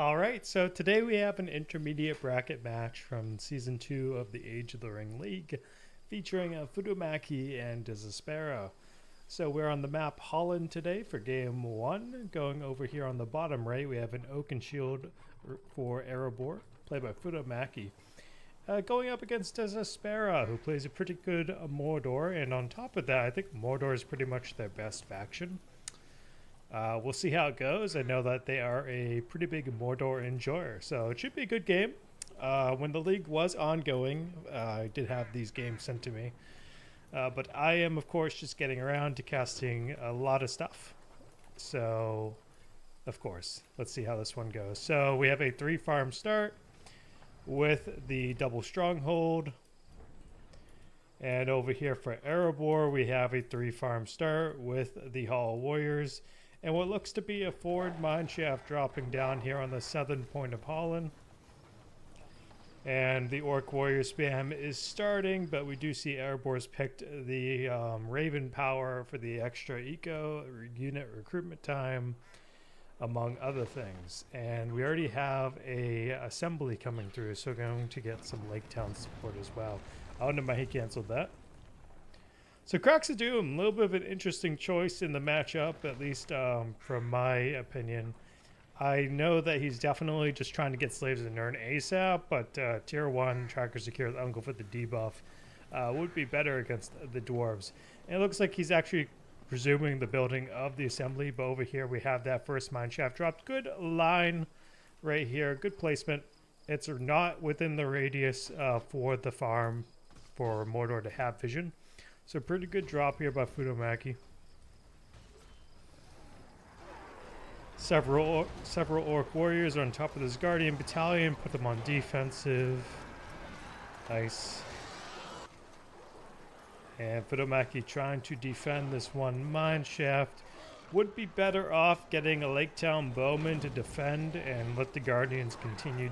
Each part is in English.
All right, so today we have an intermediate bracket match from Season 2 of the Age of the Ring League featuring Futomaki and Desespera. So we're on the map Hollin today for Game 1. Going over here on the bottom right, we have an Oakenshield for Erebor, played by Futomaki. Going up against Desespera, who plays a pretty good Mordor, and on top of that, I think Mordor is pretty much their best faction. We'll see how it goes. I know that they are a pretty big Mordor enjoyer, so it should be a good game. When the league was ongoing, I did have these games sent to me. But I am, of course, just getting around to casting a lot of stuff. So, of course, let's see how this one goes. So we have a 3-farm start with the double stronghold. And over here for Erebor, we have a 3-farm start with the Hall Warriors. And what looks to be a forward mineshaft dropping down here on the southern point of Hollin. And the Orc Warrior spam is starting, but we do see Erebor's picked the Raven power for the extra eco unit recruitment time, among other things. And we already have a assembly coming through, so we're going to get some Lake Town support as well. I wonder why he canceled that. So Cracks of Doom, a little bit of an interesting choice in the matchup, at least from my opinion. I know that he's definitely just trying to get Slaves of Nirn ASAP, but Tier 1 Tracker Secure the Uncle for the debuff would be better against the Dwarves. And it looks like he's actually presuming the building of the assembly, but over here we have that first mineshaft dropped. Good line right here, good placement. It's not within the radius for the farm for Mordor to have vision. So pretty good drop here by Futomaki. Several Orc Warriors are on top of this Guardian Battalion. Put them on defensive. Nice. And Futomaki trying to defend this one mineshaft. Would be better off getting a Lake Town Bowman to defend and let the Guardians continue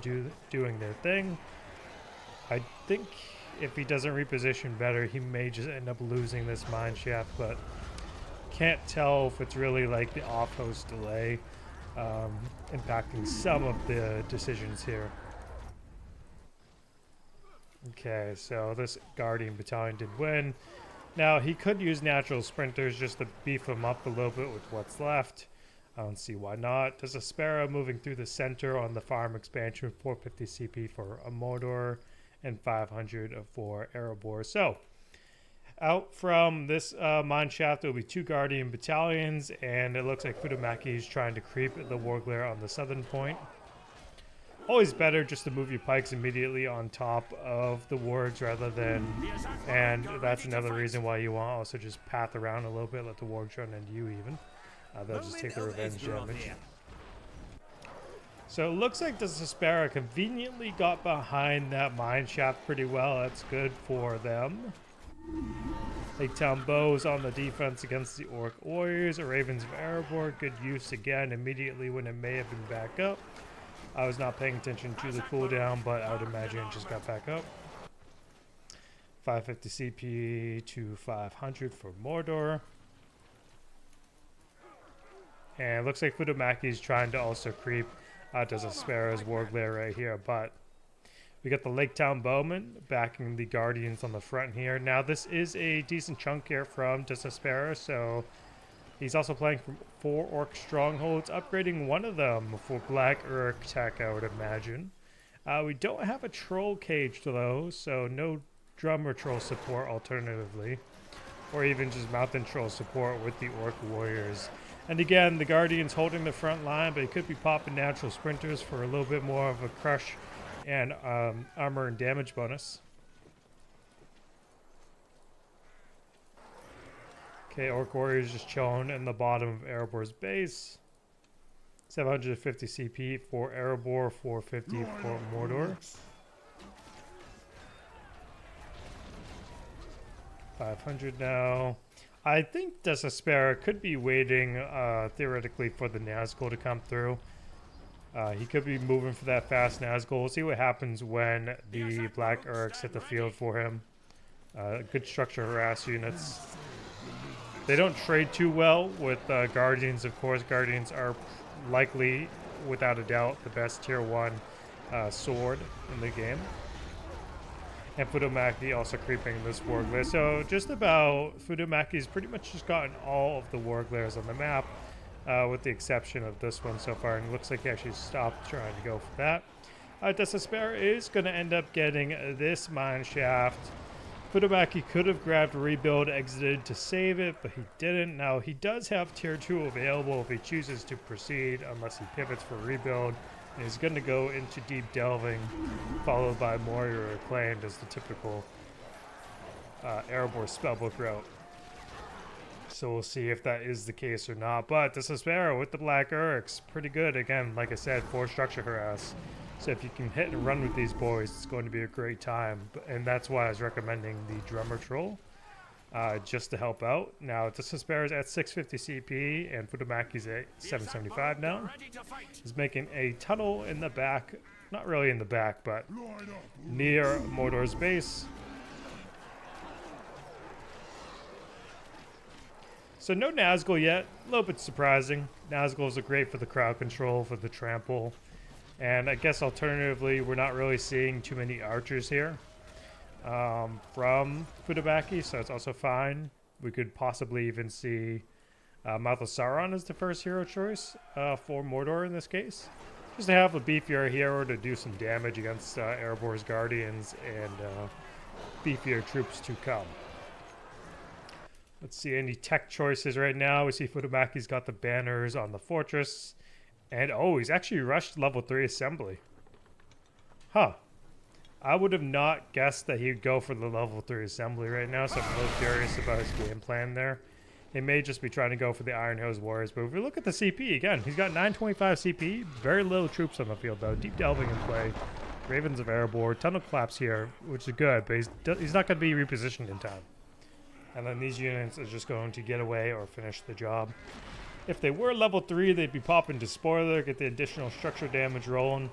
doing their thing. I think if he doesn't reposition better, he may just end up losing this mineshaft, but can't tell if it's really like the off-host delay impacting some of the decisions here. Okay, so this Guardian Battalion did win. Now, he could use natural sprinters just to beef him up a little bit with what's left. I don't see why not. Desespera moving through the center on the farm expansion, 450 CP for a Mordor and 500 for Erebor. So, out from this mineshaft, there will be 2 Guardian Battalions, and it looks like Futomaki is trying to creep the Warglare on the southern point. Always better just to move your pikes immediately on top of the wargs rather than, and that's another reason why you want also just path around a little bit, let the wargs run into you even. They'll just take the revenge damage. So it looks like Desespera conveniently got behind that mineshaft pretty well. That's good for them. Lake Town Bows on the defense against the Orc Warriors. Ravens of Erebor, good use again immediately when it may have been back up. I was not paying attention to the cooldown, but I would imagine it just got back up. 550 CP to 500 for Mordor. And it looks like Futomaki is trying to also creep Desespera's Warglare right here, but we got the Lake Town Bowman backing the Guardians on the front here. Now this is a decent chunk here from Desespera, so he's also playing from 4 Orc Strongholds, upgrading one of them for Black Urk tech, I would imagine. We don't have a Troll Cage though, so no Drummer Troll support alternatively, or even just Mountain Troll support with the Orc Warriors. And again, the Guardian's holding the front line, but he could be popping natural sprinters for a little bit more of a crush and armor and damage bonus. Okay, Orc Warriors just chilling in the bottom of Erebor's base. 750 CP for Erebor, 450 for Mordor. 500 now. I think Desespera could be waiting theoretically for the Nazgul to come through. He could be moving for that fast Nazgul. We'll see what happens when the Black Urks hit the field for him. Good structure harass units. They don't trade too well with Guardians, of course. Guardians are likely without a doubt the best tier 1 sword in the game. And Futomaki also creeping this Warglare. So just about Futomaki's pretty much just gotten all of the Warglares on the map, with the exception of this one so far. And it looks like he actually stopped trying to go for that. Desespera is going to end up getting this mine shaft. Futomaki could have grabbed Rebuild, exited to save it, but he didn't. Now, he does have tier 2 available if he chooses to proceed, unless he pivots for Rebuild. And he's going to go into Deep Delving, followed by Warrior Acclaimed as the typical Erebor spellbook route. So we'll see if that is the case or not. But Desespera with the Black Uryx, pretty good. Again, like I said, 4 structure harass. So if you can hit and run with these boys, it's going to be a great time. And that's why I was recommending the Drummer Troll, just to help out. Now, Desespera is at 650 CP, and Futomaki's at 775 now. He's making a tunnel in the back. Not really in the back, but near Mordor's base. So no Nazgul yet. A little bit surprising. Nazguls are great for the crowd control, for the trample. And I guess alternatively, we're not really seeing too many archers here from Futomaki, so it's also fine. We could possibly even see Mouth of Sauron as the first hero choice for Mordor in this case. Just to have a beefier hero to do some damage against Erebor's Guardians and beefier troops to come. Let's see any tech choices right now. We see Futomaki's got the banners on the fortress. And, oh, he's actually rushed level 3 assembly. Huh. I would have not guessed that he'd go for the level 3 assembly right now, so I'm a little curious about his game plan there. He may just be trying to go for the Iron Hills Warriors, but if we look at the CP, again, he's got 925 CP, very little troops on the field, though. Deep Delving in play. Ravens of Erebor, ton of collapse here, which is good, but he's not going to be repositioned in time. And then these units are just going to get away or finish the job. If they were level 3, they'd be popping to Spoiler, get the additional structure damage rolling.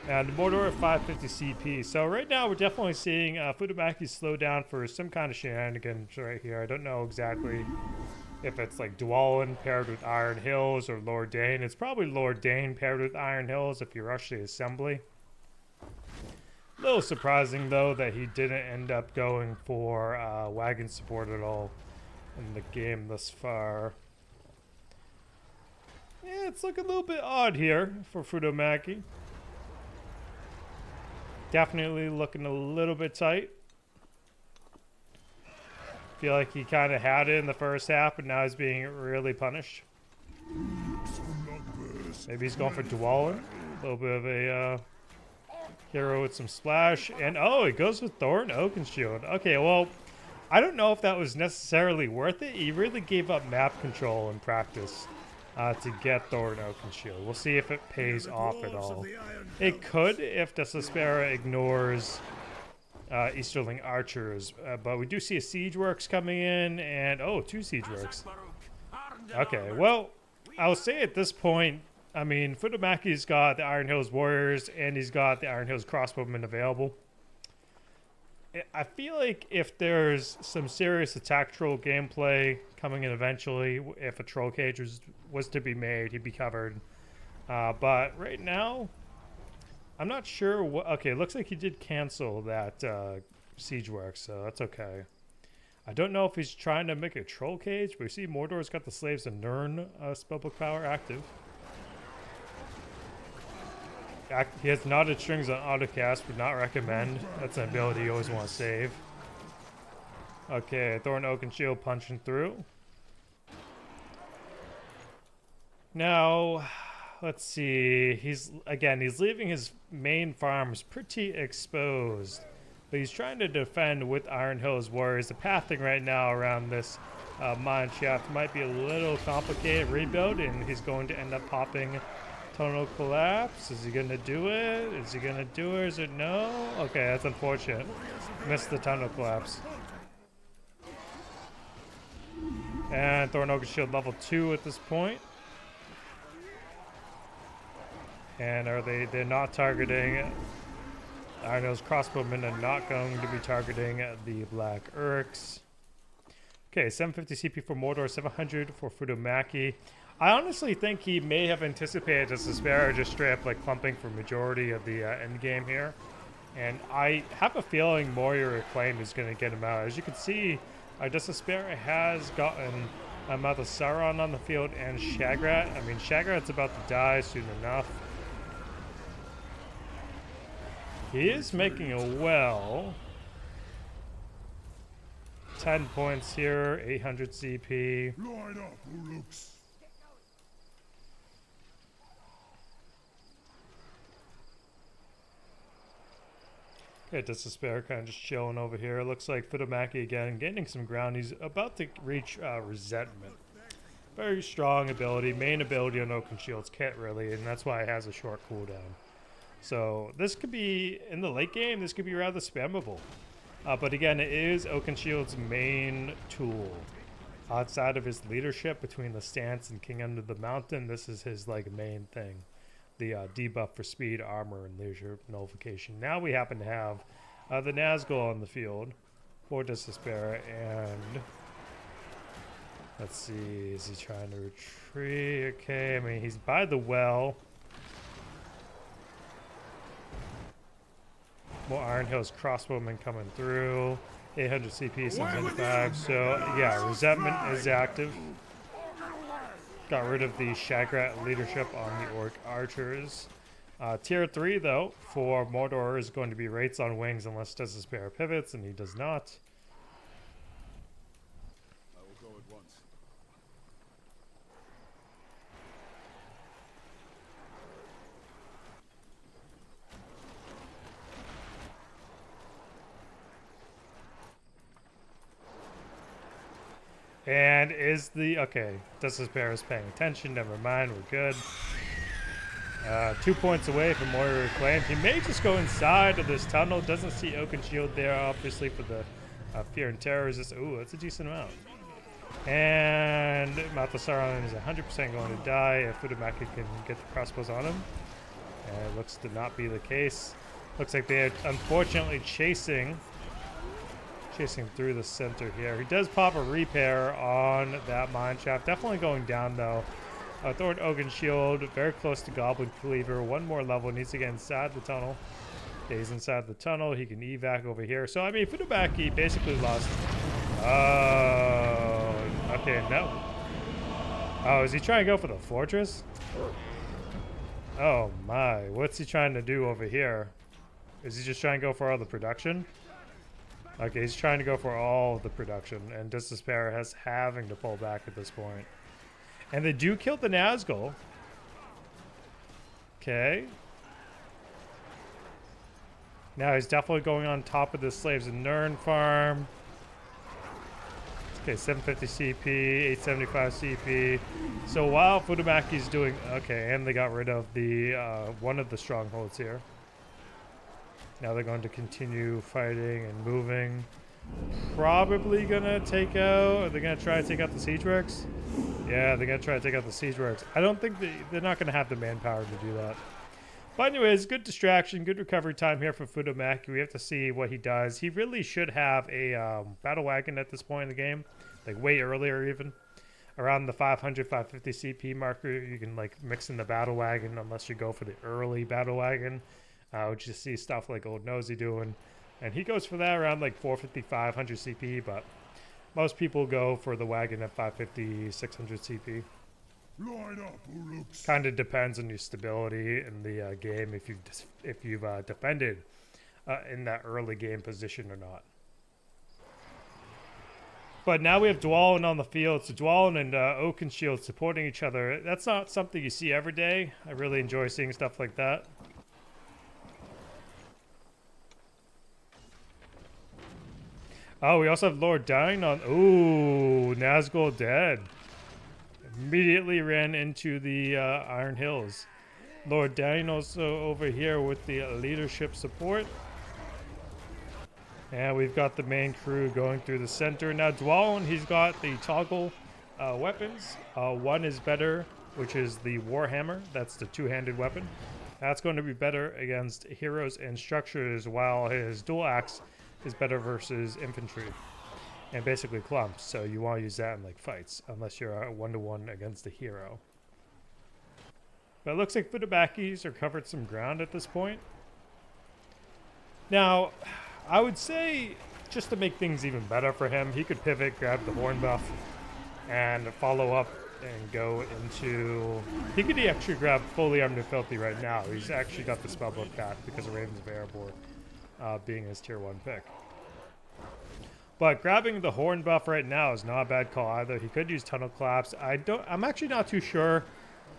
And Mordor at 550 CP. So right now we're definitely seeing Futomaki slow down for some kind of shenanigans right here. I don't know exactly if it's like Dwalin paired with Iron Hills or Lord Dane. It's probably Lord Dane paired with Iron Hills if you rush the assembly. A little surprising though that he didn't end up going for wagon support at all in the game thus far. Yeah, it's looking a little bit odd here for Futomaki. Definitely looking a little bit tight. Feel like he kind of had it in the first half, but now he's being really punished. Maybe he's going for Dwalin. A little bit of a hero with some splash. And oh, he goes with Thorn Oakenshield. Okay, well, I don't know if that was necessarily worth it. He really gave up map control in practice to get Thorn Oakenshield. We'll see if it pays off at all. It could if Desespera ignores Easterling archers, but we do see a Siege Works coming in, and oh, 2 Siege Works. Okay, well, I'll say at this point, I mean, Futomaki's got the Iron Hills Warriors, and he's got the Iron Hills Crossbowmen available. I feel like if there's some serious attack troll gameplay coming in eventually, if a troll cage was to be made, he'd be covered. But right now, I'm not sure what... Okay, it looks like he did cancel that Siege Work, so that's okay. I don't know if he's trying to make a troll cage, but we see Mordor's got the Slaves of Rhun spellbook power active. He has knotted strings on autocast, would not recommend. That's an ability you always want to save. Okay, Thorn Oakenshield punching through. Now, let's see. He's leaving his main farms pretty exposed. But he's trying to defend with Iron Hills Warriors. The pathing right now around this mine shaft might be a little complicated rebuild, and he's going to end up popping Tonal Collapse. Is he going to do it? Is he going to do it? Is it no? Okay, that's unfortunate. Missed the Tonal Collapse. And Thorn Oakenshield level 2 at this point. And they're not targeting Iron Hills Crossbowmen are not going to be targeting the Black Uryx. Okay, 750 CP for Mordor, 700 for Futomaki. I honestly think he may have anticipated Desespera just straight up like clumping for majority of the end game here. And I have a feeling Moria Reclaim is going to get him out. As you can see, Desespera has gotten Mouth of Sauron on the field and Shagrat. I mean, Shagrat's about to die soon enough. He is making a well. 10 points here, 800 CP. Line up, Uruks. Okay, Desespera kind of just chilling over here. Looks like Futomaki again gaining some ground. He's about to reach Resentment. Very strong ability. Main ability on Oakenshield can't really, and that's why it has a short cooldown. So this could be, in the late game, this could be rather spammable. But again, it is Oakenshield's main tool. Outside of his leadership between the stance and King Under the Mountain, this is his like main thing. The debuff for speed, armor, and leisure nullification. Now we happen to have the Nazgul on the field for Desespera, and let's see, is he trying to retreat? Okay, I mean, he's by the well. More Iron Hills crossbowmen coming through. 800 CP, 705. So, yeah, Resentment is active. Got rid of the Shagrat leadership on the Orc Archers. Tier 3, though, for Mordor is going to be Wraiths on Wings unless Desespera pivots, and he does not. I will go at once. And is the... Okay, Desespera is paying attention. Never mind, we're good. 2 points away from Moria Reclaimed. He may just go inside of this tunnel. Doesn't see Oakenshield there, obviously, for the Fear and Terror resist. Ooh, that's a decent amount. And Mouth of Sauron is 100% going to die if Futomaki can get the crossbows on him. And it looks to not be the case. Looks like they are unfortunately chasing through the center here. He does pop a repair on that mine shaft. Definitely going down though. Thorn Oakenshield, very close to Goblin Cleaver. One more level, needs to get inside the tunnel. Okay, he's inside the tunnel. He can evac over here. So I mean, Futomaki basically lost. Oh, okay, no. Oh, is he trying to go for the fortress? Oh my, what's he trying to do over here? Is he just trying to go for all the production? Okay, he's trying to go for all of the production, and Desespera has having to pull back at this point. And they do kill the Nazgul. Okay. Now he's definitely going on top of the Slaves and Nirn farm. Okay, 750 CP, 875 CP. So while Futomaki's doing... Okay, and they got rid of the one of the strongholds here. Now they're going to continue fighting and moving. Probably gonna take out... Are they gonna try to take out the siege works? Yeah, they're gonna try to take out the siege works. I don't think they're not gonna have the manpower to do that. But anyways, good distraction, good recovery time here for Futomaki. We have to see what he does. He really should have a battle wagon at this point in the game. Like way earlier even. Around the 500, 550 CP marker, you can like mix in the battle wagon unless you go for the early battle wagon. Which you see stuff like Old Nosy doing. And he goes for that around like 450, 500 CP, but most people go for the wagon at 550, 600 CP. Line up, Uruks. Kind of depends on your stability in the game, if you've defended in that early game position or not. But now we have Dwalin on the field. So Dwalin and Oakenshield supporting each other. That's not something you see every day. I really enjoy seeing stuff like that. Oh, we also have Lord dying on... Ooh, Nazgul dead. Immediately ran into the Iron Hills. Lord dying also over here with the leadership support. And we've got the main crew going through the center. Now Dwalin, he's got the toggle weapons. One is better, which is the Warhammer. That's the two-handed weapon. That's going to be better against heroes and structures, while his dual axe is better versus infantry. and basically clumps. So you want to use that in like fights, unless you're a 1-to-1 against a hero. But it looks like Futomaki's are covered some ground at this point. Now, I would say, just to make things even better for him, he could pivot, grab the horn buff, and follow up and go into... He could actually grab fully armed and filthy right now. He's actually got the spellbook back because of Ravens of Erebor being his tier 1 pick. But grabbing the horn buff right now is not a bad call either. He could use tunnel collapse. I'm actually not too sure.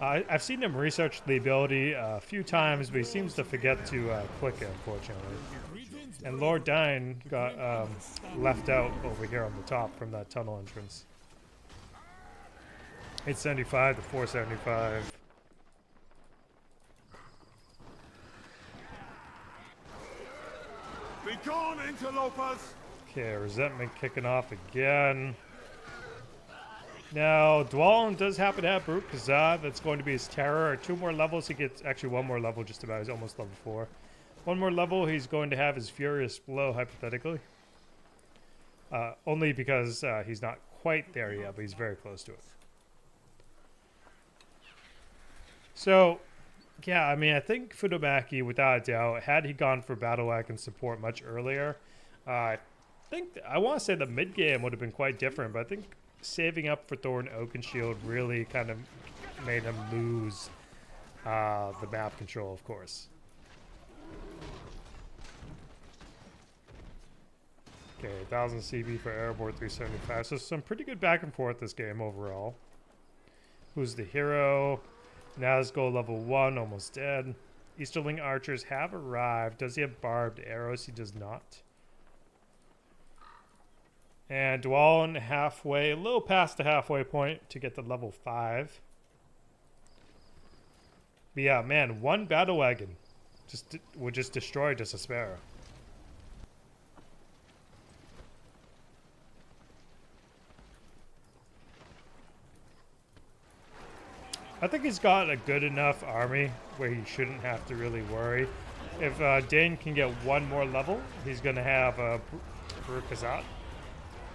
I've seen him research the ability a few times, but he seems to forget to click it, unfortunately. And Lord Dine got left out over here on the top from that tunnel entrance. 875 to 475. Be gone, interlopers! Okay, resentment kicking off again. Now, Dwalin does happen to have Baruch Kazad. That's going to be his terror. 2 more levels. He gets actually 1 more level just about. He's almost level 4. 1 more level. He's going to have his Furious Blow, hypothetically. Only because he's not quite there yet, but he's very close to it. So, yeah, I mean, I think Futomaki, without a doubt, had he gone for Battle Wagon support much earlier, I want to say the mid game would have been quite different, but I think saving up for Thor and Oakenshield really kind of made him lose the map control, of course. Okay, 1000 CB for Erebor, 375. So some pretty good back and forth this game overall. Who's the hero? Nazgul level 1, almost dead. Easterling archers have arrived. Does he have barbed arrows? He does not. And Dwalin halfway, a little past the halfway point to get to level 5. But yeah, man, 1 battle wagon would just destroy Desespera. I think he's got a good enough army where he shouldn't have to really worry. If Dane can get 1 more level, he's going to have Baruch Kazat.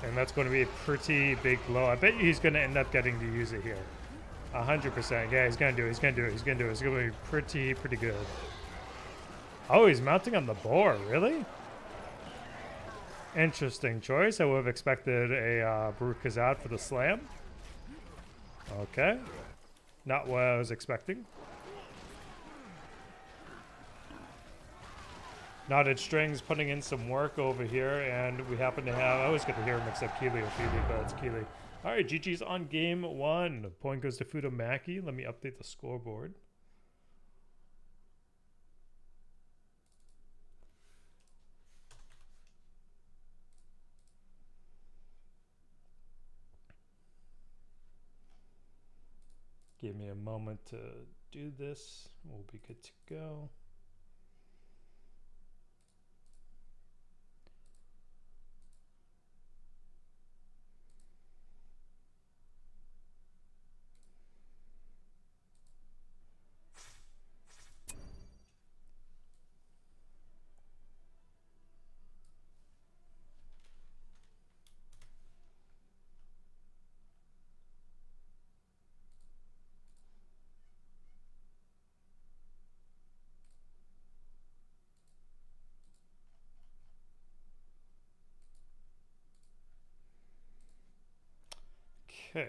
And that's going to be a pretty big blow. I bet you he's going to end up getting to use it here. 100%. Yeah, he's going to do it. He's going to do it. He's going to do it. It's going to be pretty good. Oh, he's mounting on the boar. Really? Interesting choice. I would have expected a Baruch Kazat for the slam. Okay. Not what I was expecting. Knotted Strings putting in some work over here, and we happen to have... I always get the hero mixed up, Keely or Phoebe, but it's Keely. All right, GG's on game 1. Point goes to Futomaki. Let me update the scoreboard. Give me a moment to do this. We'll be good to go. Okay.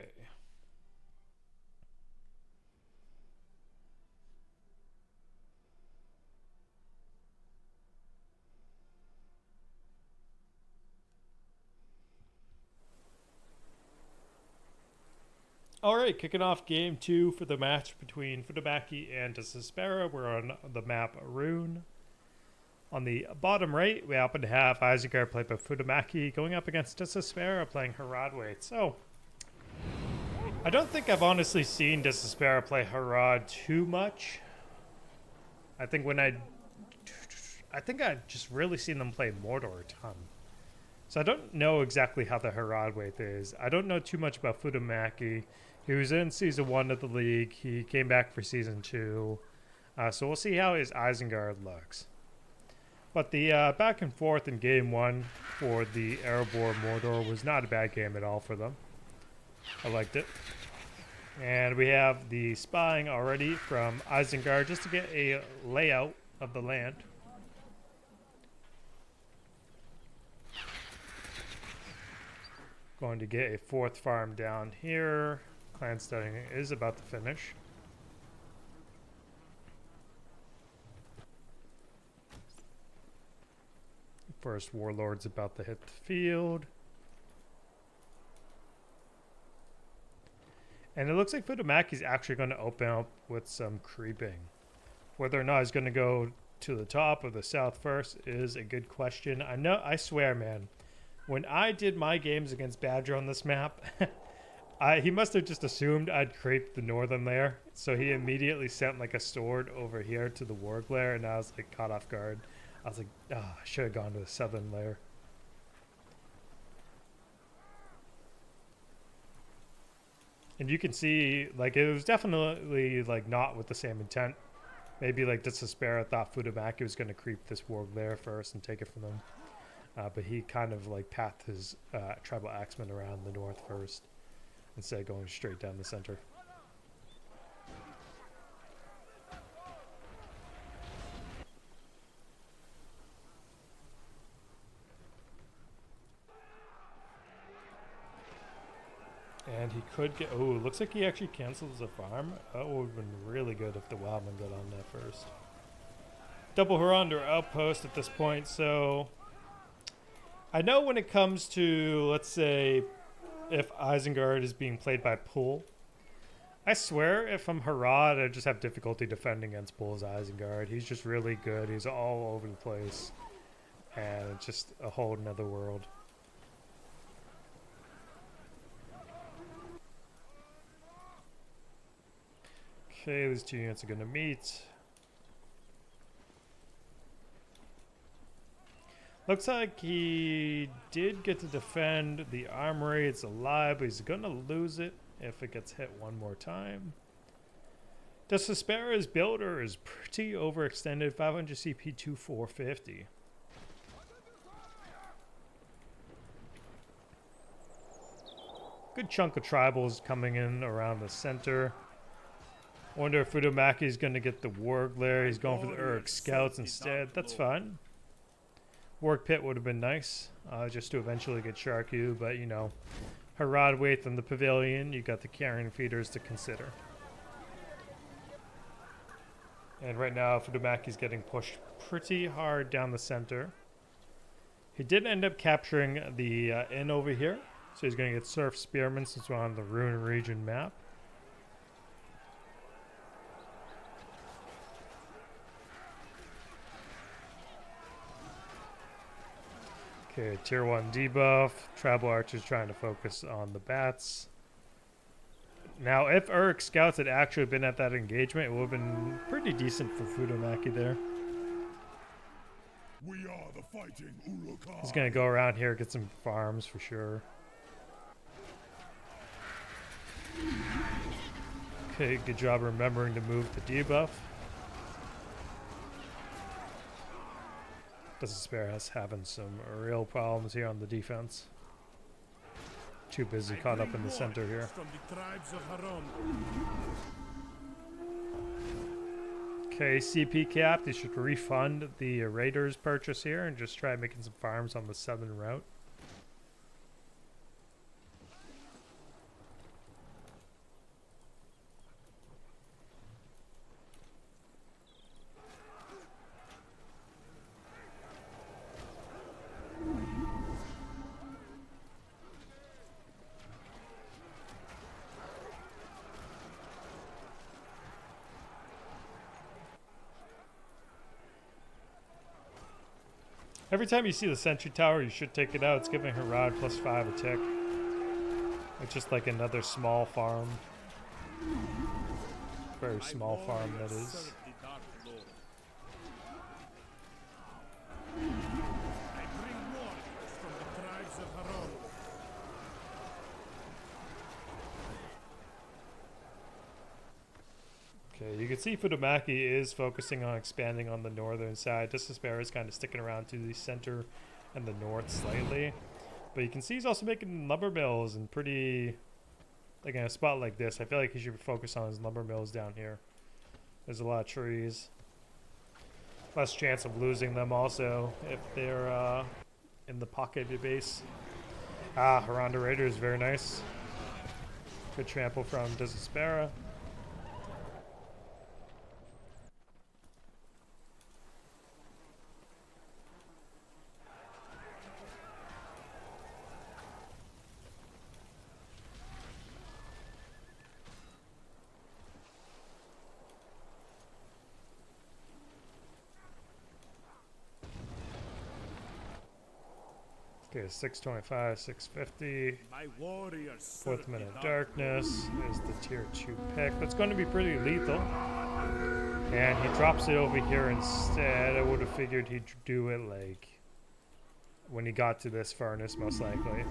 All right, kicking off game 2 for the match between Futomaki and Desespera. We're on the map Rune. On the bottom right, we happen to have Isengard played by Futomaki going up against Desespera playing Haradwaith. So, I don't think I've honestly seen Desespera play Harad too much. I think I've just really seen them play Mordor a ton. So I don't know exactly how the Haradwaith is. I don't know too much about Futomaki. He was in Season 1 of the League. He came back for Season 2. So we'll see how his Isengard looks. But the back and forth in game one for the Erebor Mordor was not a bad game at all for them. I liked it. And we have the spying already from Isengard just to get a layout of the land. Going to get a fourth farm down here. Clan studying is about to finish. First warlord's about to hit the field. And it looks like Futomaki's actually going to open up with some creeping. Whether or not he's going to go to the top or the south first is a good question. I swear, man, when I did my games against Badger on this map, he must have just assumed I'd creep the northern layer. So he immediately sent like a sword over here to the Warg layer, and I was like caught off guard. I was like, oh, I should have gone to the southern layer. And you can see, like, it was definitely, like, not with the same intent. Maybe, like, Desespera thought Futomaki was going to creep this Warg layer first and take it from them. But he kind of, like, pathed his tribal axemen around the north first instead of going straight down the center. And he could get... Oh, looks like he actually cancels a farm. That would have been really good if the Wildman got on that first. Double Harander outpost at this point, so... I know when it comes to, let's say, if Isengard is being played by Pool, I swear if I'm Harad, I just have difficulty defending against Pool's Isengard. He's just really good. He's all over the place. And it's just a whole nother world. Okay, these two units are going to meet. Looks like he did get to defend the armory. It's alive, but he's going to lose it if it gets hit one more time. Desespera's builder is pretty overextended. 500 CP to 450. Good chunk of tribals coming in around the center. Wonder if Futomaki is going to get the Warg lair. He's going for the Uruk Scouts instead. That's fine. Warg Pit would have been nice, just to eventually get Sharku, but you know, Haradwaith in the pavilion, you got the carrion feeders to consider. And right now, Futomaki's getting pushed pretty hard down the center. He did end up capturing the inn over here, so he's going to get Surf Spearmen since we're on the Rune region map. Okay, tier 1 debuff. Tribal Archer's trying to focus on the bats. Now, if Uruk Scouts had actually been at that engagement, it would have been pretty decent for Futomaki there. We are the fighting Uruk-hai. He's going to go around here, get some farms for sure. Okay, good job remembering to move the debuff. Desespera's having some real problems here on the defense. Too busy caught up in the center here. Okay, CP capped. They should refund the Raiders purchase here and just try making some farms on the southern route. Every time you see the sentry tower, you should take it out. It's giving Harad +5 a tick. It's just like another small farm. Very small farm, that is. Okay, you can see Futomaki is focusing on expanding on the northern side. Desespera is kind of sticking around to the center and the north slightly. But you can see he's also making lumber mills and pretty... Like in a spot like this, I feel like he should focus on his lumber mills down here. There's a lot of trees. Less chance of losing them also if they're in the pocket base. Ah, Haranda Raider is very nice. Good trample from Desespera. Okay, 625, 650. My warriors. Fourth Minute Darkness is the tier 2 pick. That's going to be pretty lethal. And he drops it over here instead. I would have figured he'd do it like when he got to this furnace, most likely.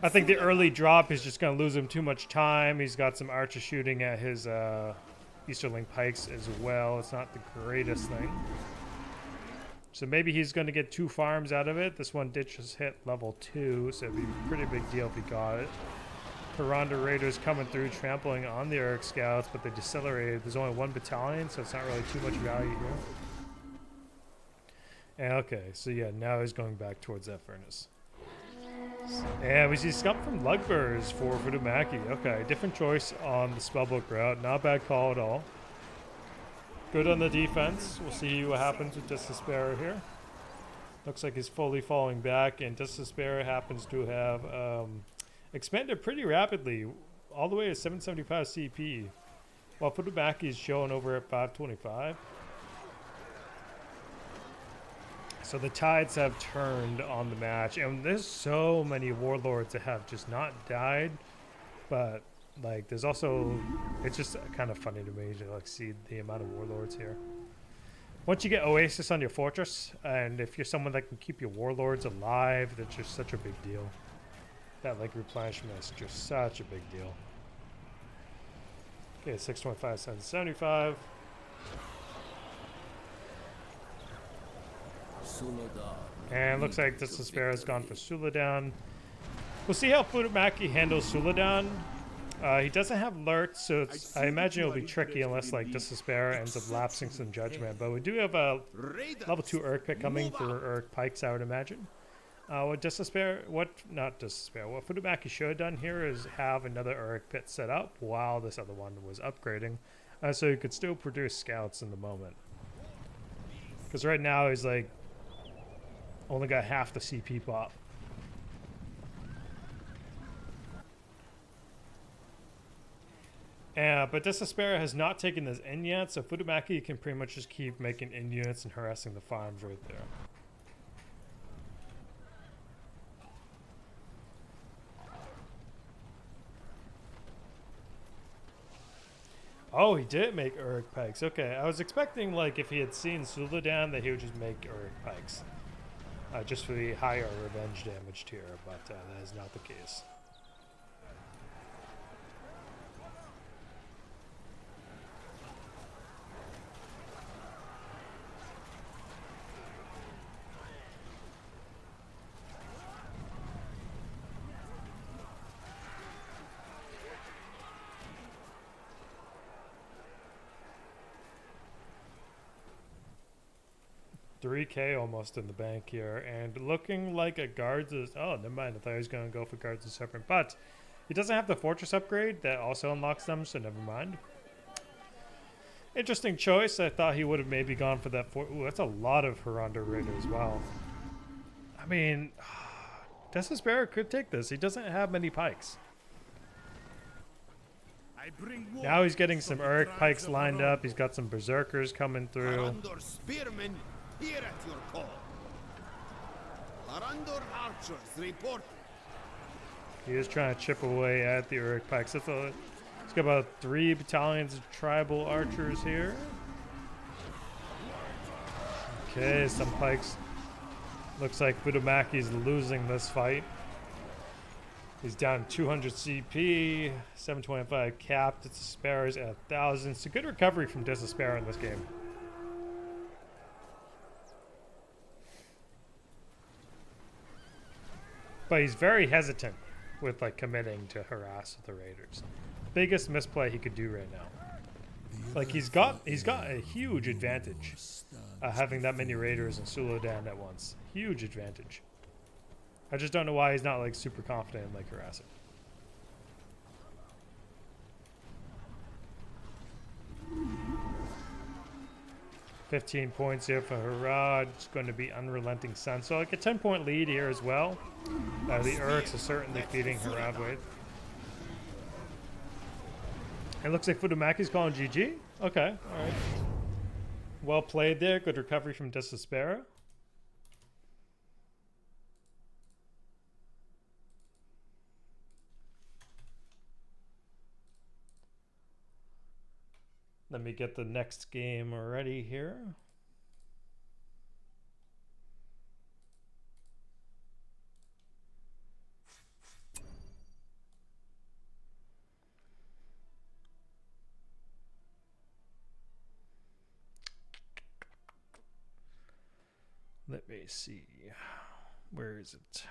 I think the early drop is just going to lose him too much time. He's got some archer shooting at his Easterling pikes as well. It's not the greatest thing. So maybe he's going to get 2 farms out of it. This one did just hit level 2, so it'd be a pretty big deal if he got it. Haranda Raiders coming through, trampling on the Uruk Scouts, but they decelerated. There's only 1 battalion, so it's not really too much value here. And okay, so yeah, now he's going back towards that furnace. And we see Scump from Lugburs for Futomaki. Okay, different choice on the spellbook route. Not a bad call at all. Good on the defense. We'll see what happens with Desespera here. Looks like he's fully falling back, and Desespera happens to have expanded pretty rapidly, all the way to 775 CP, while Futomaki is showing over at 525. So the tides have turned on the match, and there's so many warlords that have just not died, but like there's also, it's just kind of funny to me to like see the amount of warlords here. Once you get Oasis on your fortress, and if you're someone that can keep your warlords alive, that's just such a big deal. That like replenishment is just such a big deal. Okay, 625, 775. And looks like Desespera has gone for Suladan. We'll see how Futomaki handles Suladan. He doesn't have Lurk, so I imagine it'll be tricky unless like Desespera ends up lapsing some judgment. But we do have a level 2 Urk pick coming for Urk pikes, I would imagine. What Futomaki should have done here is have another Urk pit set up while this other one was upgrading, so he could still produce scouts in the moment. Because right now he's like only got half the CP pop. But Desespera has not taken this in yet, so Futomaki can pretty much just keep making in units and harassing the farms right there. Oh, he did make Uruk pikes. Okay, I was expecting like if he had seen Suladan that he would just make Uruk pikes. Just for the higher revenge damage tier, but that is not the case. $3K almost in the bank here, and looking like a guards is... Oh, never mind. I thought he was going to go for guards and serpent, but he doesn't have the fortress upgrade that also unlocks them, so never mind. Interesting choice. I thought he would have maybe gone for that. Ooh, that's a lot of Haranda Raider as well. I mean, Desespera could take this. He doesn't have many pikes. Now he's getting some Uruk pikes lined up. He's got some berserkers coming through. Here at your call. Arandor archers report. He is trying to chip away at the Uruk pikes. He's got about 3 battalions of tribal archers here. Okay, some pikes. Looks like Futomaki's losing this fight. He's down 200 CP, 725 capped. Desespera's at 1,000. It's a good recovery from Desespera in this game. But he's very hesitant with like committing to harass the raiders. Biggest misplay he could do right now. Like he's got a huge advantage having that many raiders and Suladan at once. Huge advantage. I just don't know why he's not like super confident in like harassing. $15 points here for Harad. It's going to be Unrelenting Sun. So like a 10-point lead here as well. The Urks are certainly feeding Haradwaith. It looks like Futomaki's calling GG. Okay, alright. Well played there. Good recovery from Desespera. Let me get the next game ready here. Let me see. Where is it?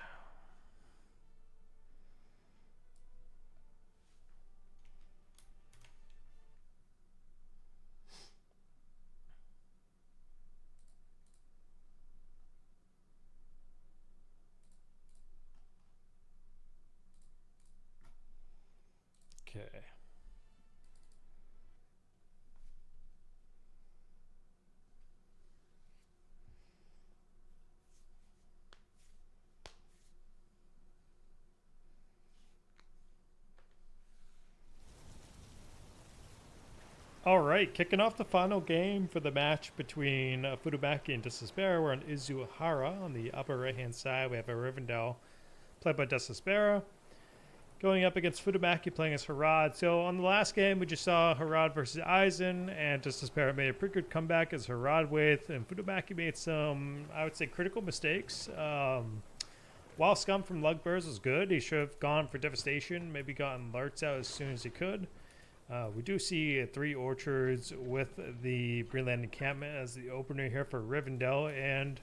Okay. All right, kicking off the final game for the match between Futomaki and Desespera. We're on Izuhara. On the upper right-hand side, we have a Rivendell played by Desespera going up against Futomaki playing as Harad. So on the last game, we just saw Harad versus Eisen, and Desespera made a pretty good comeback as Haradwaith, and Futomaki made some, I would say, critical mistakes. While Scum from Lugburs was good, he should have gone for Devastation, maybe gotten Larts out as soon as he could. We do see 3 Orchards with the Greenland encampment as the opener here for Rivendell, and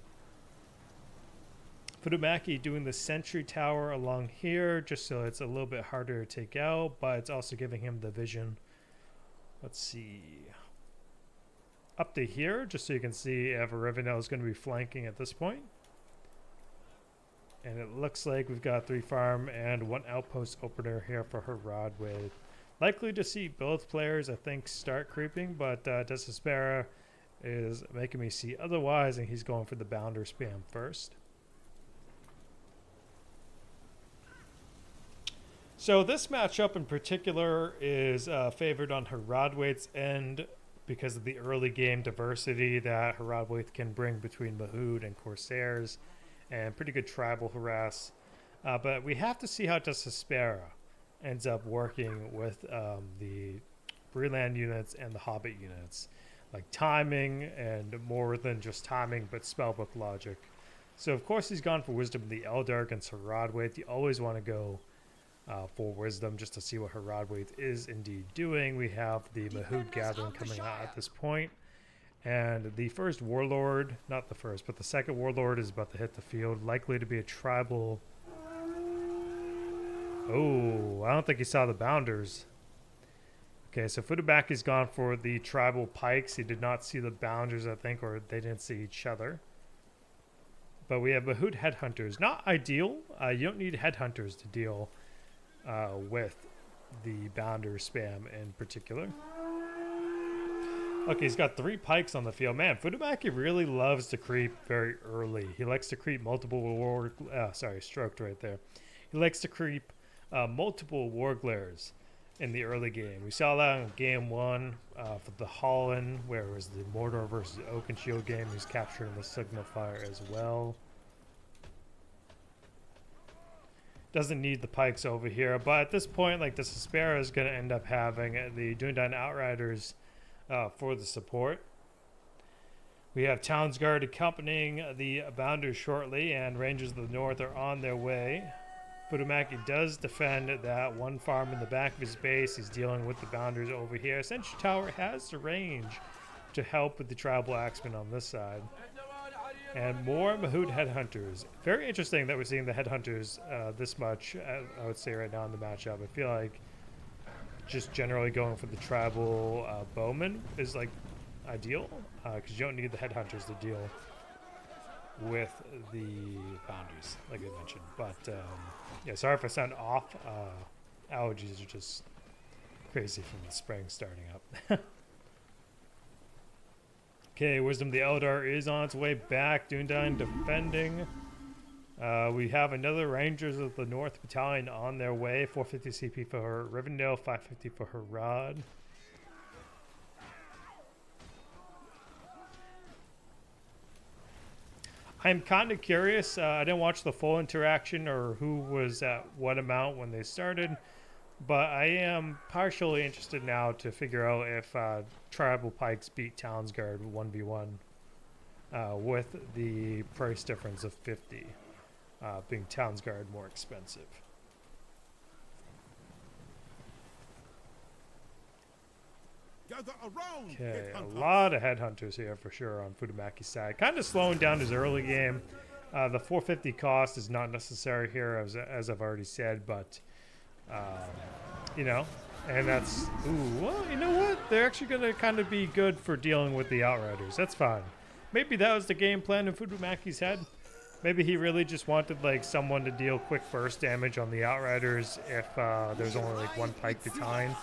Futomaki doing the Sentry Tower along here just so it's a little bit harder to take out, but it's also giving him the vision. Let's see. Up to here, just so you can see if Rivendell is going to be flanking at this point. And it looks like we've got 3 farm and 1 outpost opener here for Haradwaith. Likely to see both players, I think, start creeping, but Desespera is making me see otherwise, and he's going for the Bounder spam first. So this matchup in particular is favored on Haradwaith's end because of the early game diversity that Haradwaith can bring between Mahood and Corsairs, and pretty good tribal harass. But we have to see how Desespera ends up working with the Breland units and the Hobbit units. Like timing, and more than just timing, but spellbook logic. So of course he's gone for Wisdom in the Eldar against Haradwaith. You always want to go for Wisdom just to see what Haradwaith is indeed doing. We have the Mahood gathering coming out at this point. And the first Warlord, not the first, but the second Warlord is about to hit the field. Likely to be a tribal. Oh, I don't think he saw the Bounders. Okay, so Futomaki's gone for the tribal pikes. He did not see the Bounders, I think, or they didn't see each other. But we have Mahood Headhunters. Not ideal. You don't need Headhunters to deal with the Bounder spam in particular. Okay, he's got 3 pikes on the field. Man, Futomaki really loves to creep very early. He likes to creep multiple stroked right there. He likes to creep multiple war glares in the early game. We saw that in game 1 for the Hollin, where it was the Mordor versus Oakenshield game. He's capturing the Signal Fire as well. Doesn't need the pikes over here, but at this point, like, the Desespera is going to end up having the Dundine Outriders for the support. We have Townsguard accompanying the Bounders shortly, and Rangers of the North are on their way. Futomaki does defend that one farm in the back of his base. He's dealing with the bounders over here. Sentry Tower has the range to help with the tribal axemen on this side. And more Mahout headhunters. Very interesting that we're seeing the headhunters this much, I would say, right now in the matchup. I feel like just generally going for the tribal bowman is like ideal, because you don't need the headhunters to deal with the boundaries, like I mentioned. But yeah, sorry if I sound off. Allergies are just crazy from the spring starting up. Okay, Wisdom the Eldar is on its way back. Dundine defending. We have another Rangers of the North Battalion on their way. 450 CP for her Rivendell, 550 for her Rod. I'm kind of curious. I didn't watch the full interaction or who was at what amount when they started, but I am partially interested now to figure out if Tribal Pikes beat Townsguard 1v1 with the price difference of 50, being Townsguard more expensive. Okay, a lot of headhunters here for sure on Futomaki's side. Kind of slowing down his early game. The 450 cost is not necessary here, as I've already said, but you know, and that's, ooh, well, you know what? They're actually going to kind of be good for dealing with the Outriders. That's fine. Maybe that was the game plan in Futomaki's head. Maybe he really just wanted like someone to deal quick burst damage on the Outriders if there's only like one pike battalion.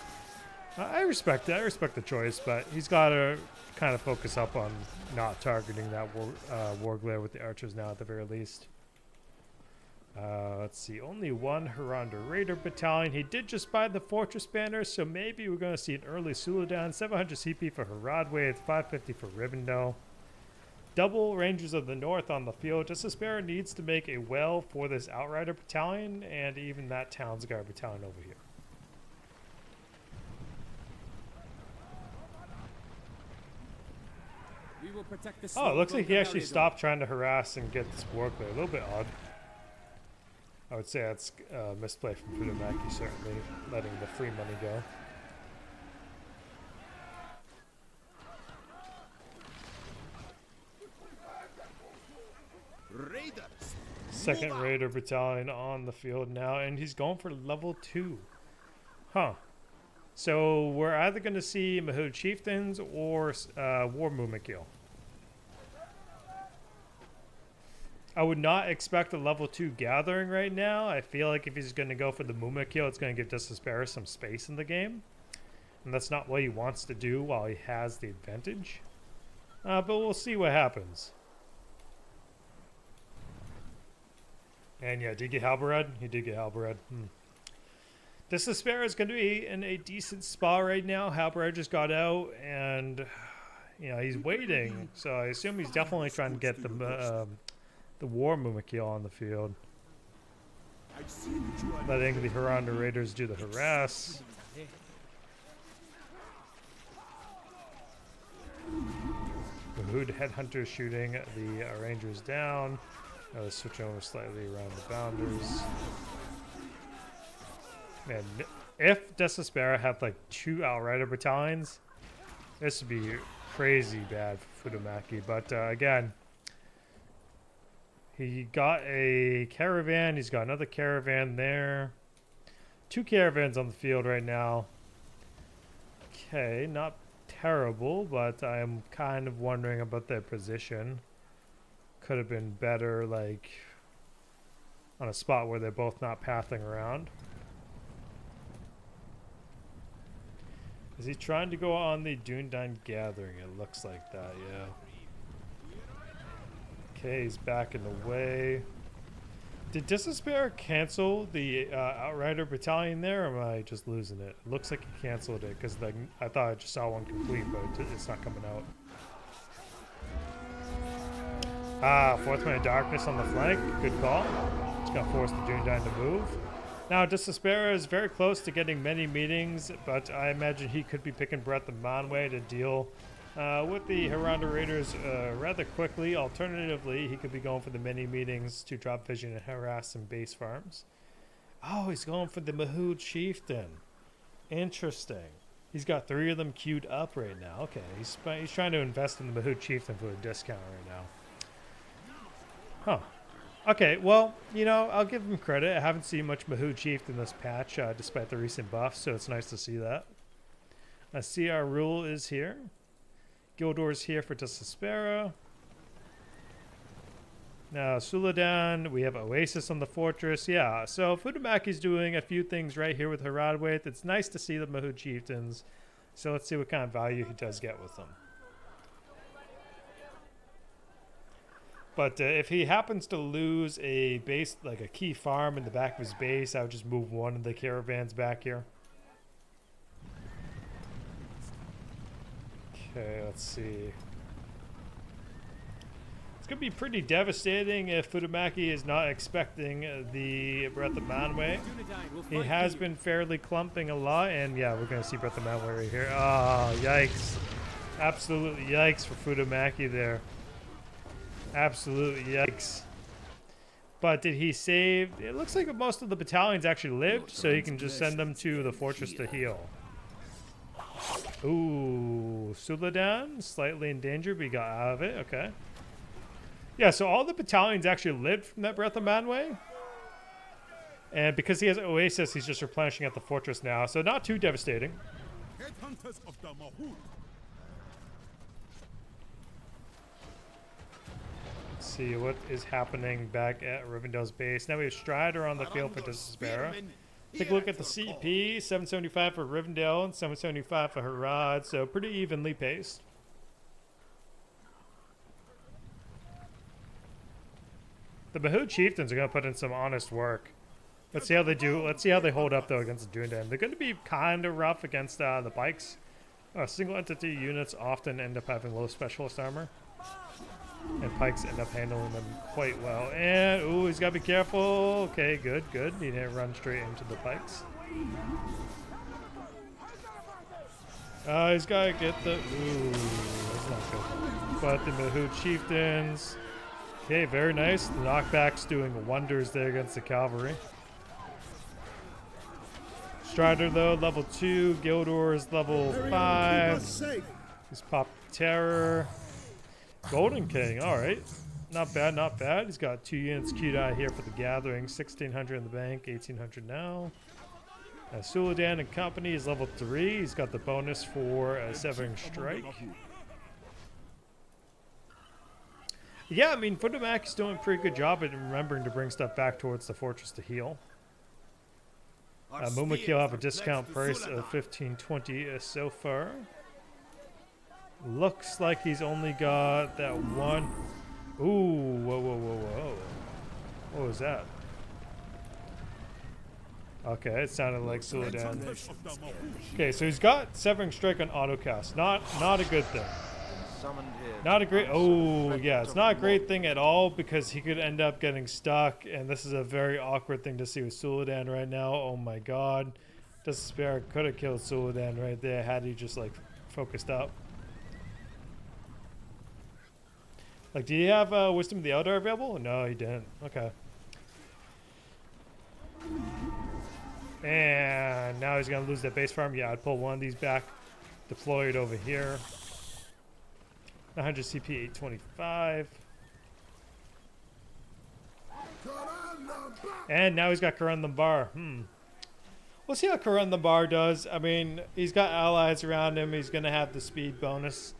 I respect it. I respect the choice, but he's got to kind of focus up on not targeting that Warglare with the archers now at the very least. Let's see. Only one Haradwaith Raider battalion. He did just buy the Fortress banner, so maybe we're going to see an early Suladan. 700 CP for Haradwaith, 550 for Rivendell. Double Rangers of the North on the field. Desespera needs to make a well for this Outrider battalion and even that Townsguard battalion over here. We will protect the Oh, it looks like he actually stopped trying to harass and get this Warglare. A little bit odd. I would say that's a misplay from Futomaki, certainly, letting the free money go. Raiders. Second Raider battalion on the field now, and he's going for level 2. Huh. So we're either going to see Mahout Chieftains or War Mumakil. I would not expect a level 2 gathering right now. I feel like if he's going to go for the Mumakil, it's going to give Desespera some space in the game. And that's not what he wants to do while he has the advantage. But we'll see what happens. And yeah, did he get Halberad? He did get Halberad. Desespera is going to be in a decent spot right now. Halberad just got out, and you know he's waiting. So I assume he's definitely trying to get the War Mumakil on the field, letting the Haradwaith Raiders do the harass. Mahout Headhunter shooting the Rangers down. Switch over slightly around the bounders. Man, if Desespera had like 2 Outrider battalions, this would be crazy bad for Futomaki. But again, he got a caravan. He's got another caravan there. 2 caravans on the field right now. Okay, not terrible, but I'm kind of wondering about their position. Could have been better, like on a spot where they're both not pathing around. Is he trying to go on the Dundine Gathering? It looks like that, yeah. Okay, he's back in the way. Did Desespera cancel the Outrider battalion there, or am I just losing it? It looks like he canceled it, because I thought I just saw one complete, but it's not coming out. Fourth Man of Darkness on the flank. Good call. It's going to force the Dundine to move. Now, Desespera is very close to getting many meetings, but I imagine he could be picking Breath of Manwë to deal with the Haradwaith Raiders rather quickly. Alternatively, he could be going for the many meetings to drop vision and harass some base farms. Oh, he's going for the Mahout Chieftain. Interesting. He's got 3 of them queued up right now. Okay, he's trying to invest in the Mahout Chieftain for a discount right now. Huh. Okay, well, you know, I'll give him credit. I haven't seen much Mahout Chieftain in this patch, despite the recent buffs, so it's nice to see that. CR Rule is here. Gildor's here for Desespera. Now, Suladan, we have Oasis on the fortress. Yeah, so Futomaki's doing a few things right here with Haradwaith. It's nice to see the Mahout Chieftains. So let's see what kind of value he does get with them. But if he happens to lose a base, like a key farm in the back of his base, I would just move one of the caravans back here. Okay, let's see. It's going to be pretty devastating if Futomaki is not expecting the Breath of Manwë. He has been fairly clumping a lot, and yeah, we're going to see Breath of Manwë right here. Oh, yikes. Absolutely yikes for Futomaki there. Absolutely yikes. But did he save? It looks like most of the battalions actually lived, so he can just send them to the fortress to heal. Ooh, Suladan, slightly in danger, but he got out of it. Okay. Yeah, so all the battalions actually lived from that Breath of Manwë. And because he has Oasis, he's just replenishing at the fortress now. So not too devastating. Headhunters of the Mahout. Let's see what is happening back at Rivendell's base. Now we have Strider on the field for Desespera. Take a look at the CP. 775 for Rivendell and 775 for Harad. So pretty evenly paced. The Mahout Chieftains are going to put in some honest work. Let's see how they do. Let's see how they hold up, though, against the Dundam. They're going to be kind of rough against the Pikes. Single entity units often end up having low specialist armor. And Pikes end up handling them quite well. And, ooh, he's got to be careful. Okay, good, good. He didn't run straight into the Pikes. He's got to get the... Ooh, that's not good. But the Mahout Chieftains... Okay, very nice. The knockback's doing wonders there against the cavalry. Strider, though, level 2. Gildor is level 5. He's popped Terror. Golden King, alright. Not bad, not bad. He's got 2 units queued out here for the gathering. 1,600 in the bank, 1,800 now. Suladan and company is level 3. He's got the bonus for Severing Strike. Yeah, I mean, Futomaki's doing a pretty good job at remembering to bring stuff back towards the fortress to heal. Mumaki will have a discount price of 1520 so far. Looks like he's only got that one. Ooh, whoa, whoa, whoa, whoa. What was that? Okay, it sounded like Suladan. Okay, so he's got Severing Strike on autocast. Not a good thing. Not a great... Oh, yeah, it's not a great thing at all because he could end up getting stuck, and this is a very awkward thing to see with Suladan right now. Oh my god. Desespera could have killed Suladan right there had he just, like, focused up. Like, do you have Wisdom of the Elder available? No, he didn't. Okay. And now he's going to lose that base farm. Yeah, I'd pull one of these back, deploy it over here. 100 CP, 825. And now he's got Karan Lambar. We'll see how Karan Lambar does. I mean, he's got allies around him. He's going to have the speed bonus.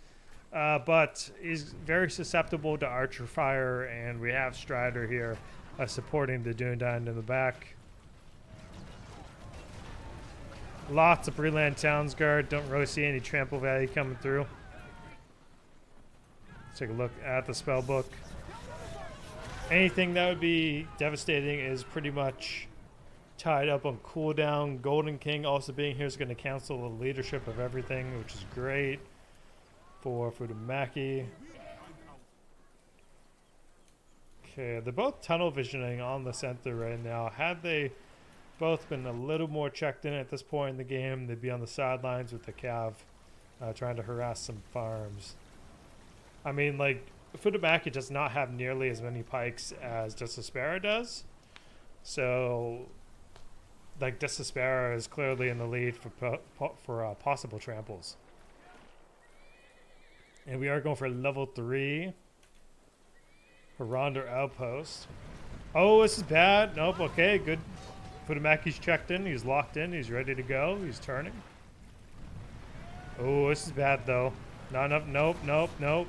But he's very susceptible to archer fire, and we have Strider here supporting the Dundam in the back. Lots of Breland Townsguard. Don't really see any trample value coming through. Let's take a look at the spell book. Anything that would be devastating is pretty much tied up on cooldown. Golden King also being here is going to cancel the leadership of everything, which is great for Futomaki. Okay, they're both tunnel visioning on the center right now. Had they both been a little more checked in at this point in the game, they'd be on the sidelines with the Cav trying to harass some farms. I mean, like, Futomaki does not have nearly as many pikes as Desespera does. So like Desespera is clearly in the lead for possible tramples. And we are going for level 3. Rhun outpost. Oh, this is bad. Nope, okay, good. Futomaki's checked in, he's locked in, he's ready to go, he's turning. Oh, this is bad though. Not enough, nope.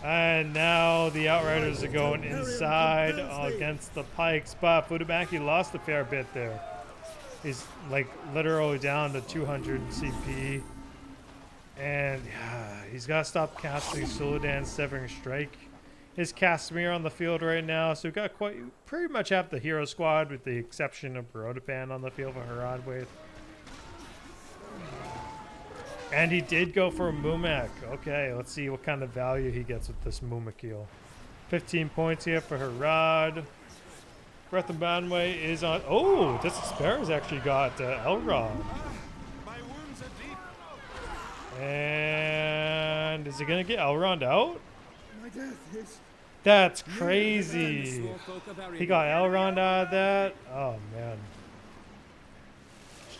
And now the Outriders are going inside against the Pikes, but Futomaki lost a fair bit there. He's like literally down to 200 CP. And yeah, he's got to stop casting Suladan's Severing Strike. His Casimir on the field right now, so we've got pretty much half the hero squad with the exception of Barodapan on the field for Haradwaith. And he did go for a Mumak. Okay, let's see what kind of value he gets with this Mumakil. 15 points here for Harad. Breath of Banway is on. Oh, Desespera's actually got Elrond. And is he going to get Elrond out? My death is... That's crazy. He got Elrond out of that. Oh, man.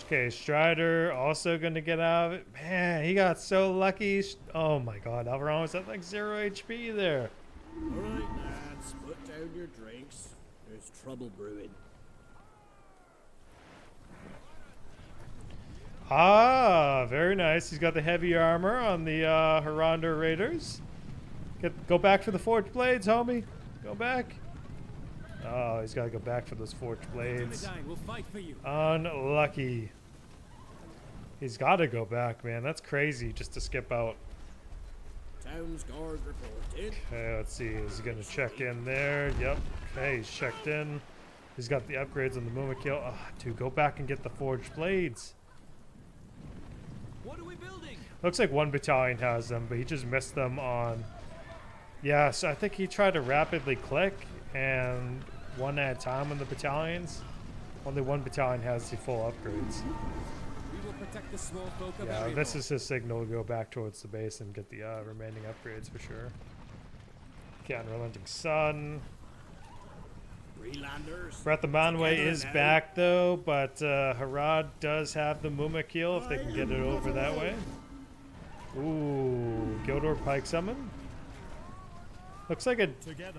Okay, Strider also going to get out of it. Man, he got so lucky. Oh, my God. Elrond was at like 0 HP there. All right, lads. Put down your drinks. There's trouble brewing. Ah, very nice. He's got the heavy armor on the Haradwaith Raiders. Go back for the Forged Blades, homie. Go back. Oh, he's got to go back for those Forged Blades. We'll fight for you. Unlucky. He's got to go back, man. That's crazy just to skip out. Town's guard reported. Okay, let's see. Is he going to check in there? Yep. Okay, he's checked in. He's got the upgrades on the Mumakil. Oh, dude, go back and get the Forged Blades. What are we building? Looks like one battalion has them, but he just missed them on... Yeah, so I think he tried to rapidly click, and one at a time on the battalions. Only one battalion has the full upgrades. We will protect the small folk of Yeah, Erebor. this is his signal to go back towards the base and get the remaining upgrades for sure. Okay, Unrelenting Sun. Freelanders. Breath of Manway Together is now. back though, but Harad does have the Mumakil if they can get it over that way. Ooh, Gildor Pike Summon. Looks like a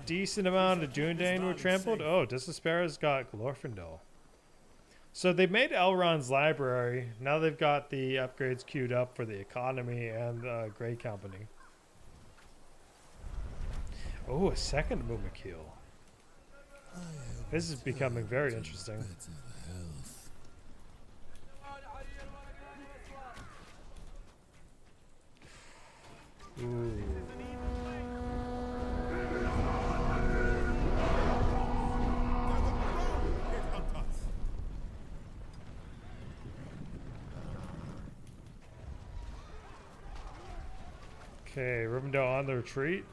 decent amount of Dundane were trampled. Oh, Desespera's got Glorfindel. So they made Elrond's library. Now they've got the upgrades queued up for the economy and Grey Company. Oh, a second Mumakil. This is becoming very interesting. Ooh. Okay, Rivendell on the retreat.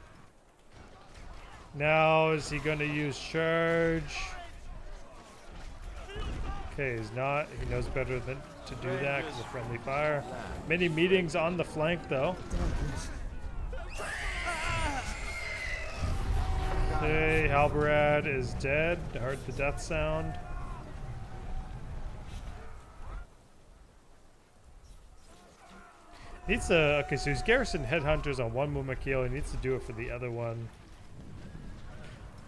Now, is he going to use charge? Okay, he's not. He knows better than to do that because of friendly fire. Many meetings on the flank, though. Okay, Halbarad is dead. Heard the death sound. Needs to. Okay, so he's garrison headhunters on one Mumakil. He needs to do it for the other one.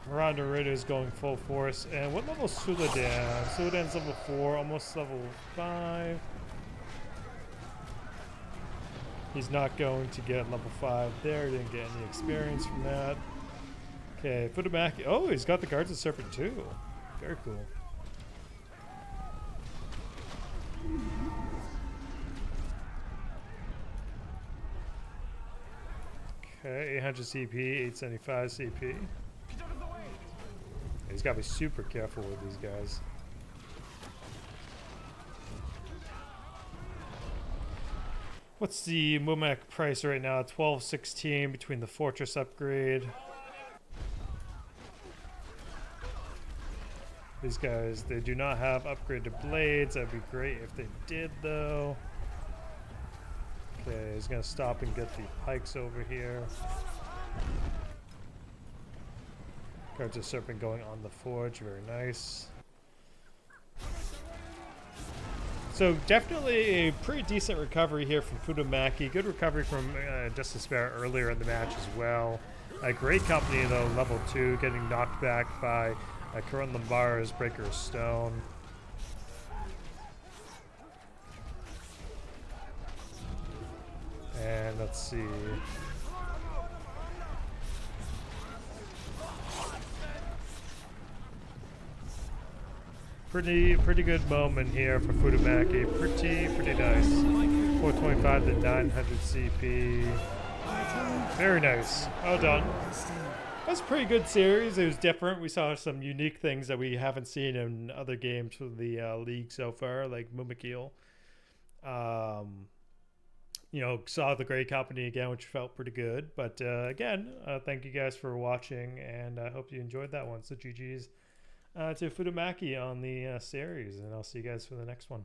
Haradwaith is going full force. And what level is Suladan? Suladan's level 4, almost level 5. He's not going to get level 5 there. He didn't get any experience from that. Okay, Futomaki. Oh, he's got the Guards of Serpent too. Very cool. Okay, 800 CP, 875 CP. He's got to be super careful with these guys. What's the Mumak price right now? 1216 between the Fortress upgrade. These guys, they do not have upgraded blades. That'd be great if they did, though. Okay, he's gonna stop and get the pikes over here. Guards of Serpent going on the forge, very nice. So definitely a pretty decent recovery here from Futomaki. Good recovery from Desespera earlier in the match as well. Great company though, level 2, getting knocked back by Karan Lambar's Breaker of Stone. And let's see. Pretty good moment here for Futomaki. Pretty nice. 425 to 900 CP. Very nice. Well done. That's a pretty good series. It was different. We saw some unique things that we haven't seen in other games for the league so far, like Mumakil. You know, saw the Great Company again, which felt pretty good. But again, thank you guys for watching, and I hope you enjoyed that one. So GG's to Futomaki on the series, and I'll see you guys for the next one.